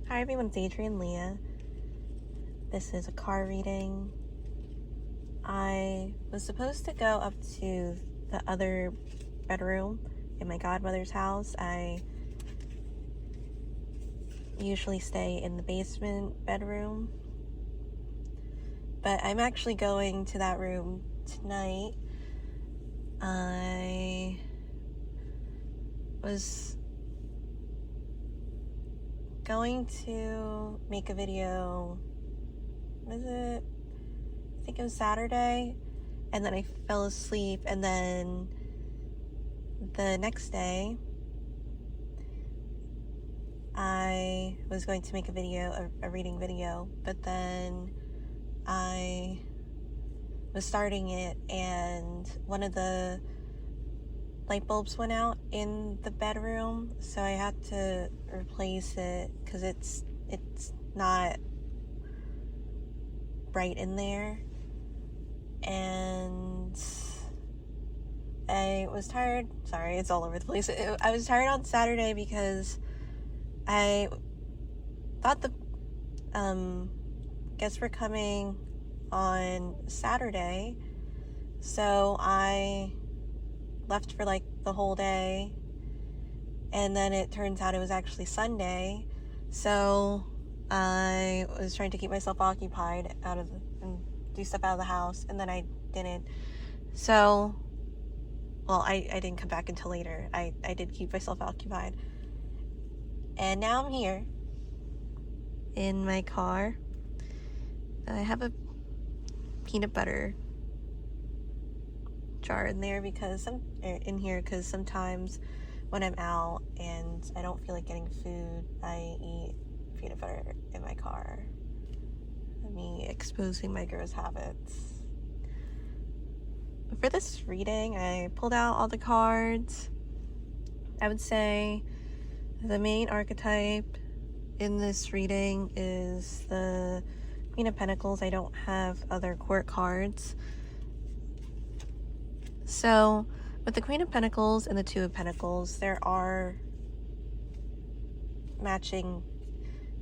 Hi everyone, it's Adrian Leah. This is a car reading. I was supposed to go up to the other bedroom in my godmother's house. I usually stay in the basement bedroom, but I'm actually going to that room tonight. I was going to make a video. I think it was Saturday, and then I fell asleep, and then the next day I was going to make a video, a reading video, but then I was starting it and one of the light bulbs went out in the bedroom, so I had to replace it because it's not bright in there. And I was tired. Sorry, it's all over the place. I was tired on Saturday because I thought the guests were coming on Saturday, so I left for like the whole day, and then it turns out it was actually Sunday, so I was trying to keep myself occupied and do stuff out of the house, and then I didn't. So, well, I didn't come back until later. I did keep myself occupied. And now I'm here in my car. I have a peanut butter jar in there because sometimes when I'm out and I don't feel like getting food, I eat peanut butter in my car. Me exposing my gross habits. For this reading, I pulled out all the cards. I would say the main archetype in this reading is the Queen of Pentacles. I don't have other court cards. So with the Queen of Pentacles and the Two of Pentacles, there are matching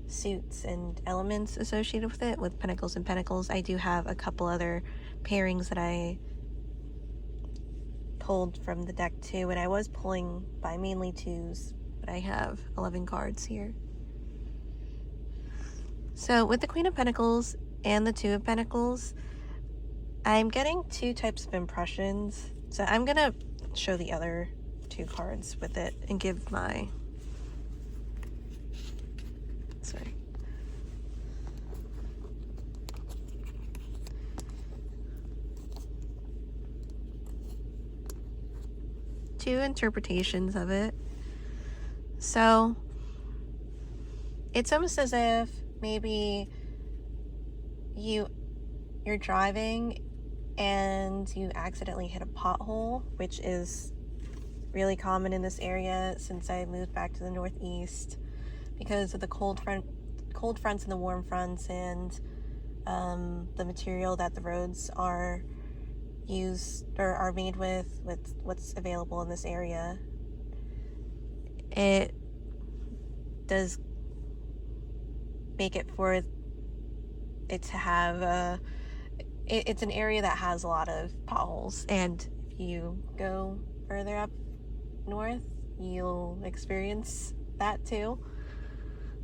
suits and elements associated with it. With Pentacles and Pentacles, I do have a couple other pairings that I pulled from the deck too, and I was pulling by mainly twos, but I have 11 cards here. So with the Queen of Pentacles and the Two of Pentacles, I'm getting two types of impressions. So I'm gonna show the other two cards with it and give my two interpretations of it. So it's almost as if maybe you're driving and you accidentally hit a pothole, which is really common in this area since I moved back to the Northeast because of the cold fronts and the warm fronts, and the material that the roads are used or are made with what's available in this area. It does make it for it to have it's an area that has a lot of potholes, and if you go further up north, you'll experience that too.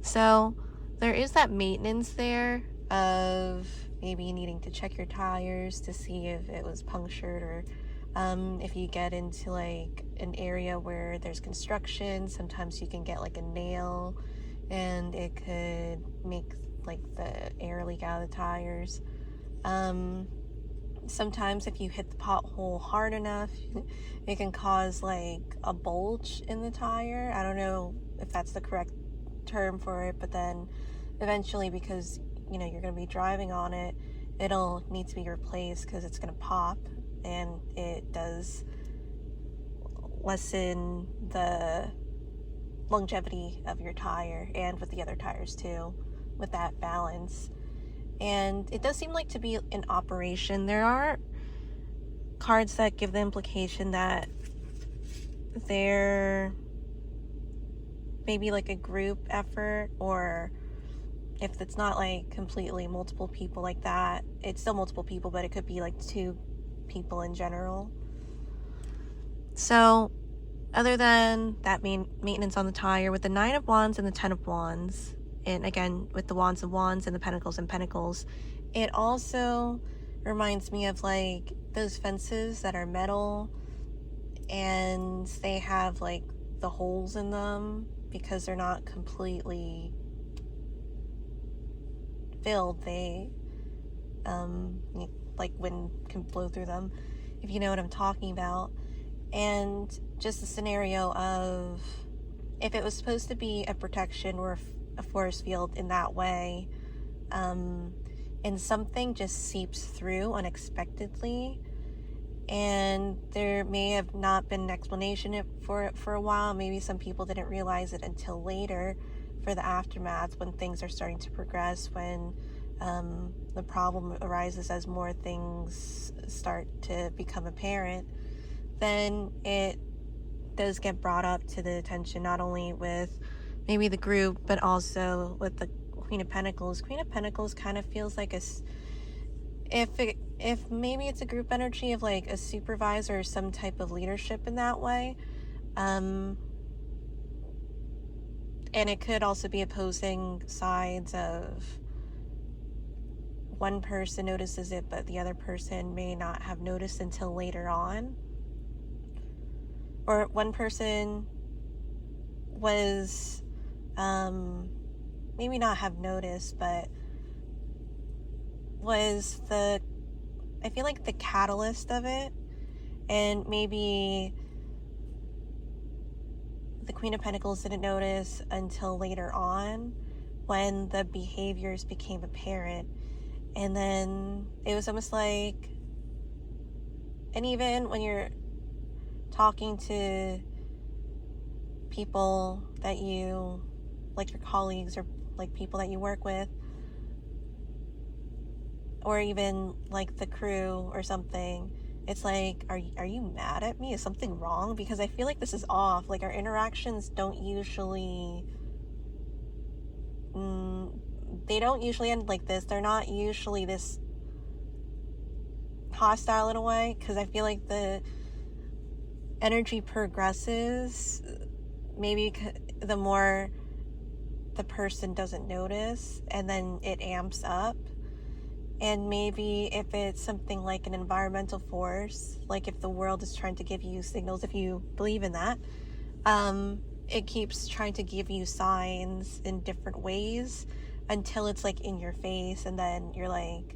So there is that maintenance there of maybe needing to check your tires to see if it was punctured, or if you get into like an area where there's construction, sometimes you can get like a nail and it could make like the air leak out of the tires. Sometimes if you hit the pothole hard enough, it can cause like a bulge in the tire. I don't know if that's the correct term for it, but then eventually, because you're going to be driving on it, it'll need to be replaced because it's going to pop, and it does lessen the longevity of your tire, and with the other tires too, with that balance. And it does seem like to be in operation. There are cards that give the implication that they're maybe like a group effort, or if it's not like completely multiple people like that, it's still multiple people, but it could be like 2 people in general. So other than that maintenance on the tire, with the 9 of Wands and the 10 of Wands, and again with the Wands of Wands and the Pentacles and Pentacles, it also reminds me of like those fences that are metal and they have like the holes in them because they're not completely filled. They like wind can blow through them, if you know what I'm talking about. And just the scenario of if it was supposed to be a protection or a force field in that way, and something just seeps through unexpectedly, and there may have not been an explanation for it for a while. Maybe some people didn't realize it until later for the aftermath, when things are starting to progress, when the problem arises as more things start to become apparent. Then it does get brought up to the attention, not only with maybe the group, but also with the Queen of Pentacles. Queen of Pentacles kind of feels like if maybe it's a group energy of like a supervisor or some type of leadership in that way. And it could also be opposing sides of one person notices it, but the other person may not have noticed until later on. Or one person was maybe not have noticed, but was I feel like the catalyst of it, and maybe the Queen of Pentacles didn't notice until later on when the behaviors became apparent. And then it was almost like, and even when you're talking to people that you, like your colleagues or like people that you work with, or even like the crew or something, it's like, are you mad at me? Is something wrong? Because I feel like this is off. Like our interactions don't usually, they don't usually end like this. They're not usually this hostile in a way, because I feel like the energy progresses, maybe the more the person doesn't notice, and then it amps up. And maybe if it's something like an environmental force, like if the world is trying to give you signals, if you believe in that, it keeps trying to give you signs in different ways until it's like in your face, and then you're like,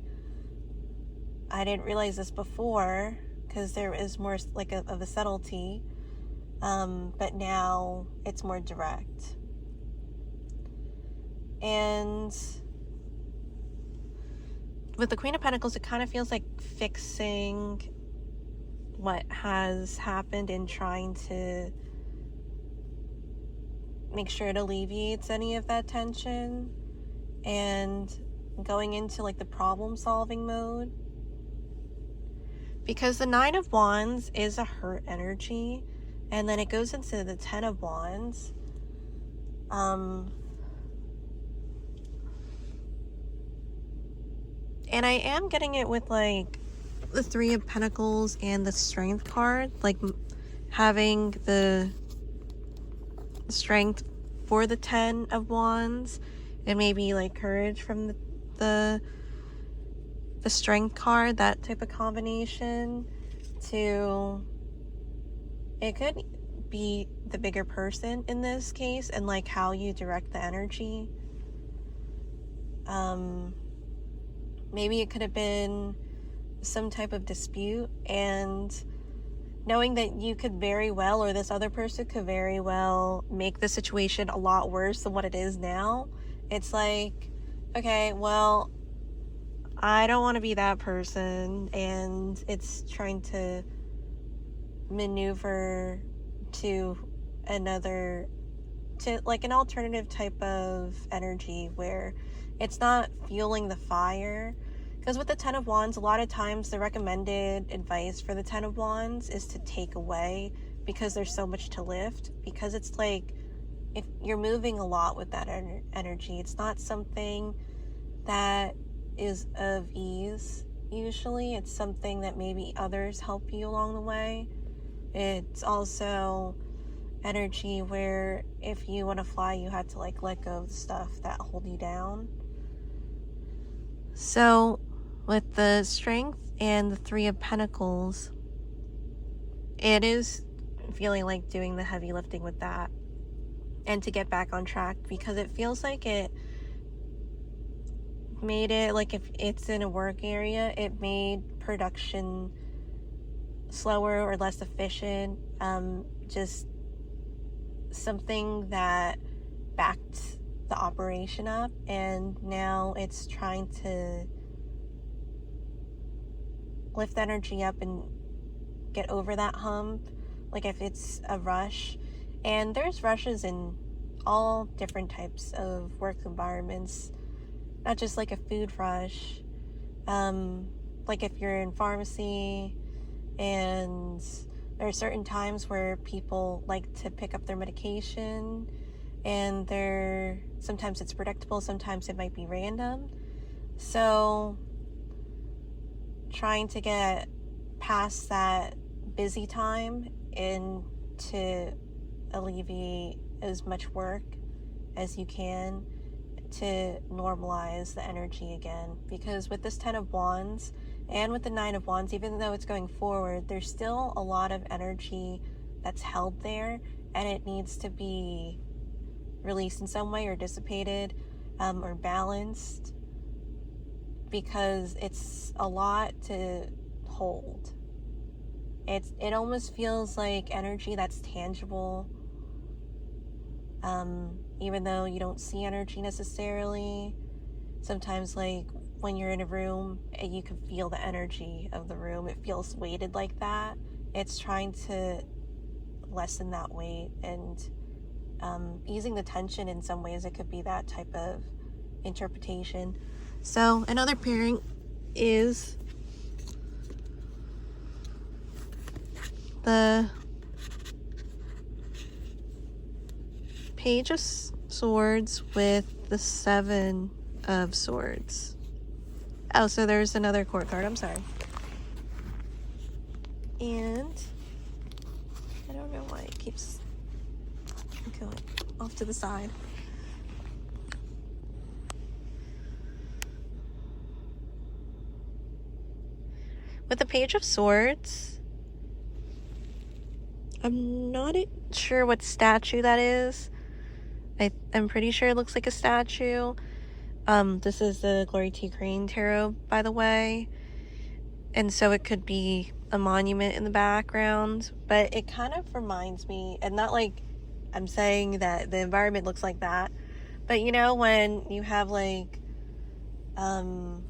I didn't realize this before, because there is more like of a subtlety, but now it's more direct. And with the Queen of Pentacles, it kind of feels like fixing what has happened and trying to make sure it alleviates any of that tension, and going into like the problem solving mode. Because the 9 of Wands is a hurt energy, and then it goes into the 10 of Wands. And I am getting it with like the 3 of Pentacles and the Strength card, like having the strength for the 10 of Wands, and maybe like courage from the Strength card, that type of combination. To, it could be the bigger person in this case, and like how you direct the energy. Maybe it could have been some type of dispute, and knowing that you could very well, or this other person could very well make the situation a lot worse than what it is now. It's like, okay, well, I don't want to be that person, and it's trying to maneuver to like an alternative type of energy where it's not fueling the fire. Because with the 10 of Wands, a lot of times the recommended advice for the 10 of Wands is to take away, because there's so much to lift, because it's like if you're moving a lot with that energy, it's not something that is of ease. Usually it's something that maybe others help you along the way. It's also energy where if you want to fly, you had to like let go of the stuff that hold you down. So with the Strength and the Three of Pentacles, it is feeling like doing the heavy lifting with that and to get back on track, because it feels like it made it, like if it's in a work area, it made production slower or less efficient. Just something that backed the operation up, and now it's trying to lift energy up and get over that hump, like if it's a rush. And there's rushes in all different types of work environments, not just like a food rush. Like if you're in pharmacy, and there are certain times where people like to pick up their medication, and sometimes it's predictable, sometimes it might be random. So trying to get past that busy time and to alleviate as much work as you can to normalize the energy again. Because with this 10 of Wands and with the 9 of Wands, even though it's going forward, there's still a lot of energy that's held there, and it needs to be released in some way, or dissipated, or balanced, because it's a lot to hold. It almost feels like energy that's tangible, even though you don't see energy necessarily. Sometimes, like when you're in a room, you can feel the energy of the room. It feels weighted like that. It's trying to lessen that weight and easing the tension. In some ways, it could be that type of interpretation. So another pairing is the Page of Swords with the 7 of Swords. Oh, so there's another court card. I'm sorry. And I don't know why it keeps going off to the side. With the Page of Swords, I'm not sure what statue that is. I'm pretty sure it looks like a statue. This is the Glory T. Crane Tarot, by the way. And so it could be a monument in the background. But it kind of reminds me, and not like I'm saying that the environment looks like that, but you know when you have like the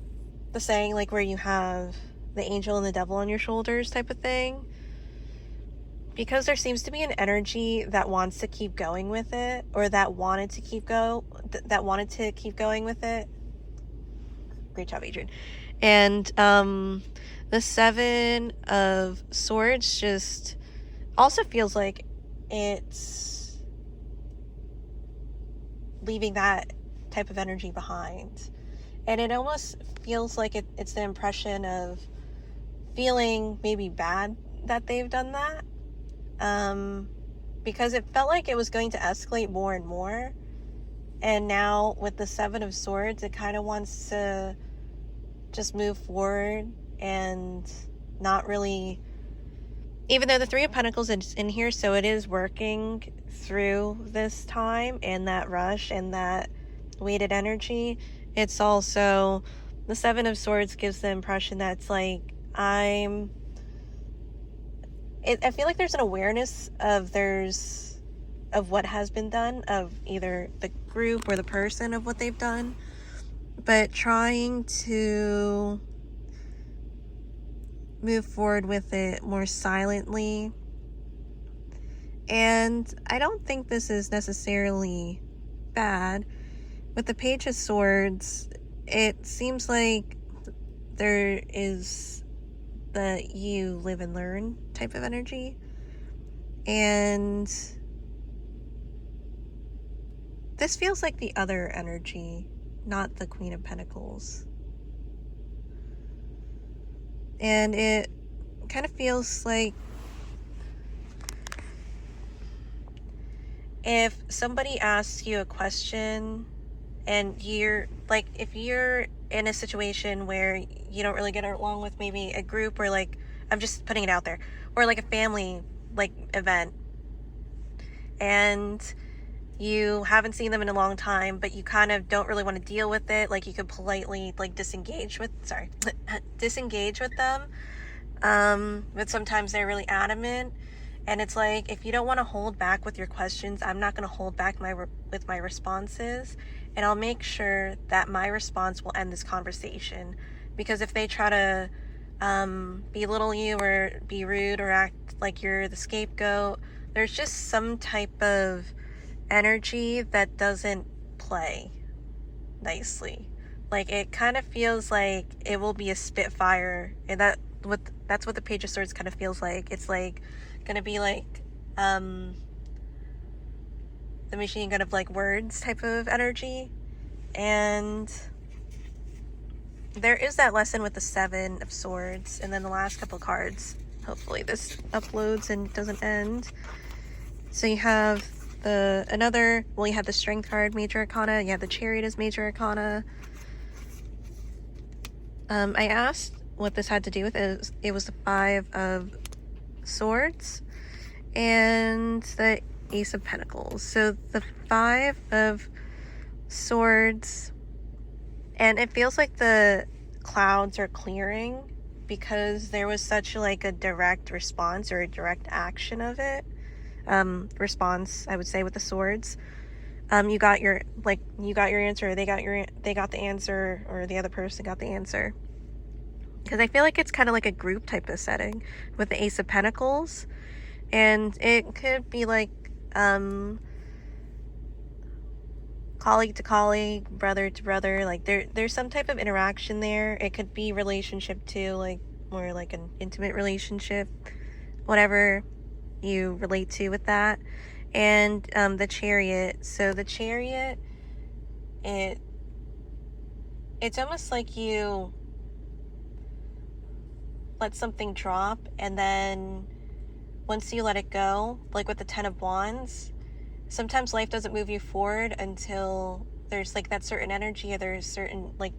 saying, like where you have the angel and the devil on your shoulders type of thing, because there seems to be an energy that wants to keep going with it, or that wanted to keep going with it. Great job, Adrian. And the 7 of Swords just also feels like it's leaving that type of energy behind. And it almost feels like it's the impression of feeling maybe bad that they've done that. Because it felt like it was going to escalate more and more. And now with the 7 of Swords, it kind of wants to just move forward and not really, even though the 3 of Pentacles is in here, so it is working through this time and that rush and that weighted energy. It's also, the 7 of Swords gives the impression that it's like, I feel like there's an awareness of what has been done, of either the group or the person, of what they've done, but trying to move forward with it more silently. And I don't think this is necessarily bad. With the Page of Swords, it seems like there is the you live and learn type of energy. And This feels like the other energy, not the Queen of Pentacles. And it kind of feels like if somebody asks you a question and you're like, if you're in a situation where you don't really get along with maybe a group, or like, I'm just putting it out there, or like a family like event, and you haven't seen them in a long time, but you kind of don't really want to deal with it, like you could politely like disengage with them, but sometimes they're really adamant. And it's like, if you don't want to hold back with your questions, I'm not going to hold back with my responses. And I'll make sure that my response will end this conversation. Because if they try to belittle you or be rude or act like you're the scapegoat, there's just some type of energy that doesn't play nicely. Like, it kind of feels like it will be a spitfire. And that's what the Page of Swords kind of feels like. It's like gonna be like the machine gun of like words type of energy. And there is that lesson with the Seven of Swords, and then the last couple cards. Hopefully this uploads and doesn't end. So you have you have the Strength card, Major Arcana. You have the Chariot as Major Arcana. I asked what this had to do with it. It was the Five of Swords and the Ace of Pentacles. So the Five of Swords, and it feels like the clouds are clearing because there was such like a direct response or a direct action of it. Response, I would say, with the swords. You got your answer, or they got the answer, or the other person got the answer. Because I feel like it's kind of like a group type of setting with the Ace of Pentacles. And it could be like colleague to colleague, brother to brother. Like there's some type of interaction there. It could be relationship too, like more like an intimate relationship, whatever you relate to with that. And the Chariot. So the Chariot, it's almost like you let something drop, and then once you let it go, like with the Ten of Wands, sometimes life doesn't move you forward until there's like that certain energy, or there's certain, like,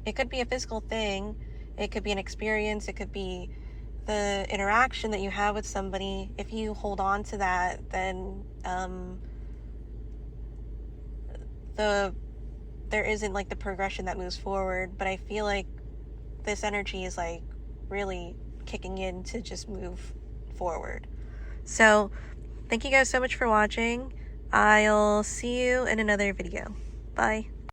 it could be a physical thing, it could be an experience, it could be the interaction that you have with somebody. If you hold on to that, then there isn't like the progression that moves forward. But I feel like this energy is like really kicking in to just move forward. So thank you guys so much for watching. I'll see you in another video. Bye.